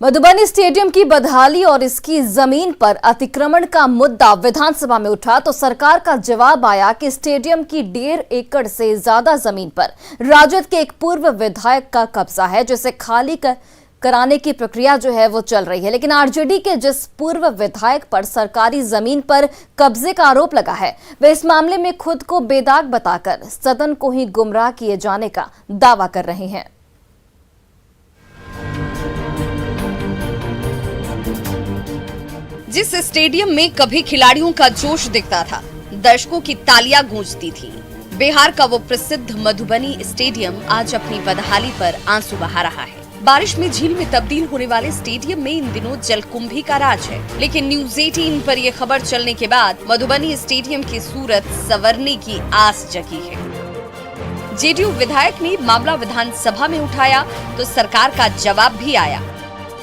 Madhubani stadium की बदहाली और इसकी जमीन पर अतिक्रमण का मुद्दा विधानसभा में उठा तो सरकार का जवाब आया कि स्टेडियम की 1.5 एकड़ से ज्यादा जमीन पर राजद के एक पूर्व विधायक का कब्जा है, जिसे खाली कराने की प्रक्रिया जो है वो चल रही है। लेकिन आरजेडी के जिस पूर्व विधायक पर सरकारी जमीन पर कब्जे का आरोप लगा है, वे इस मामले में खुद को बेदाग बताकर सदन को ही गुमराह किए जाने का दावा कर रहे हैं। जिस स्टेडियम में कभी खिलाड़ियों का जोश दिखता था, दर्शकों की तालियां गूंजती थी, बिहार का वो प्रसिद्ध मधुबनी स्टेडियम आज अपनी बदहाली पर आंसू बहा रहा है। बारिश में झील में तब्दील होने वाले स्टेडियम में इन दिनों जलकुंभी का राज है, लेकिन न्यूज़ 18 पर यह खबर चलने के बाद मधुबनी स्टेडियम की सूरत संवरने की आस जगी है। जेडीयू विधायक ने मामला विधानसभा में उठाया तो सरकार का जवाब भी आया।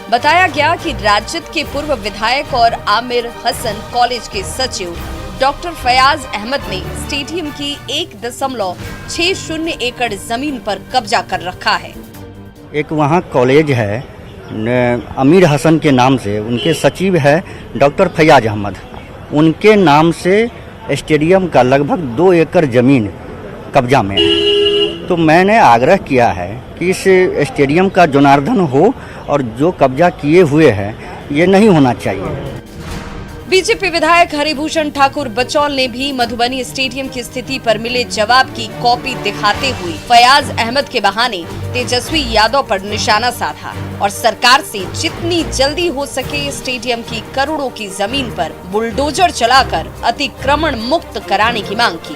बताया गया कि राजद के पूर्व विधायक और आमिर हसन कॉलेज के सचिव डॉक्टर फयाज अहमद ने स्टेडियम की 1.60 एकड़ जमीन पर कब्जा कर रखा है। एक वहाँ कॉलेज है आमिर हसन के नाम से, उनके सचिव है डॉक्टर फयाज अहमद, उनके नाम से स्टेडियम का लगभग 2 एकड़ जमीन कब्जा में है। तो मैंने आग्रह किया है कि इस स्टेडियम का जनार्दन हो और जो कब्जा किए हुए हैं ये नहीं होना चाहिए। बीजेपी विधायक हरिभूषण ठाकुर बचौल ने भी मधुबनी स्टेडियम की स्थिति पर मिले जवाब की कॉपी दिखाते हुए फयाज अहमद के बहाने तेजस्वी यादव पर निशाना साधा और सरकार से जितनी जल्दी हो सके स्टेडियम की करोड़ों की जमीन पर बुलडोजर चलाकर अतिक्रमण मुक्त कराने की मांग की।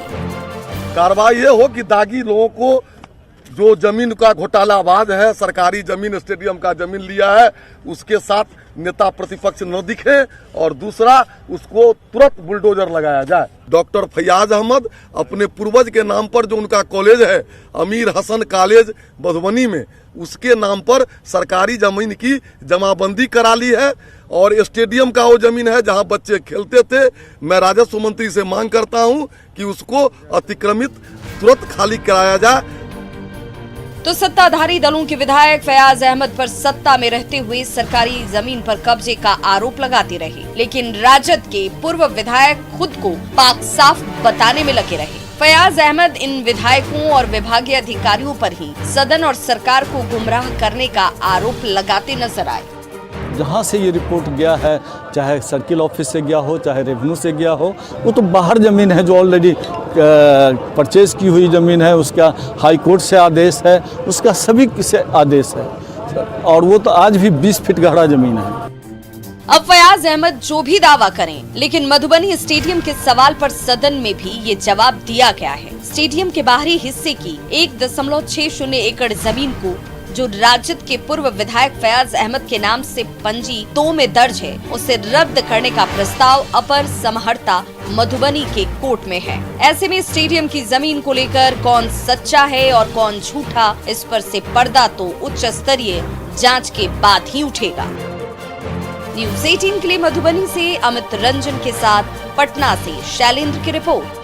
कार्रवाई ये हो कि दागी लोगों को जो जमीन का घोटालाबाज है, सरकारी जमीन स्टेडियम का जमीन लिया है, उसके साथ नेता प्रतिपक्ष न दिखे और दूसरा उसको तुरंत बुलडोजर लगाया जाए। डॉक्टर फयाज अहमद अपने पूर्वज के नाम पर जो उनका कॉलेज है आमिर हसन कॉलेज मधुबनी में, उसके नाम पर सरकारी जमीन की जमाबंदी करा ली है और स्टेडियम का वो जमीन है जहां बच्चे खेलते थे। मैं राजस्व मंत्री से मांग करता हूं कि उसको अतिक्रमित तुरंत खाली कराया जाए। तो सत्ताधारी दलों के विधायक फयाज अहमद पर सत्ता में रहते हुए सरकारी जमीन पर कब्जे का आरोप लगाते रहे, लेकिन राजद के पूर्व विधायक खुद को पाक साफ बताने में लगे रहे। फयाज अहमद इन विधायकों और विभागीय अधिकारियों पर ही सदन और सरकार को गुमराह करने का आरोप लगाते नजर आए। जहाँ से ये रिपोर्ट गया है, चाहे सर्किल ऑफिस से गया हो, चाहे रेवेन्यू से गया हो, वो तो बाहर ज़मीन है जो ऑलरेडी परचेज की हुई ज़मीन है, उसका हाई कोर्ट से आदेश है, उसका सभी से आदेश है और वो तो आज भी 20 फीट गहरा ज़मीन है। अब फयाज अहमद जो भी दावा करें, लेकिन मधुबनी स्टेडियम के सवाल पर सदन में भी ये जवाब दिया गया है। स्टेडियम के बाहरी हिस्से की 1.60 एकड़ जमीन को जो राजद के पूर्व विधायक फयाज अहमद के नाम से पंजी 2 में दर्ज है, उसे रद्द करने का प्रस्ताव अपर समाहर्ता मधुबनी के कोर्ट में है। ऐसे में स्टेडियम की जमीन को लेकर कौन सच्चा है और कौन झूठा, इस पर से पर्दा तो उच्च स्तरीय जांच के बाद ही उठेगा। न्यूज़ 18 के लिए मधुबनी से अमित रंजन के साथ पटना से शैलेंद्र की रिपोर्ट।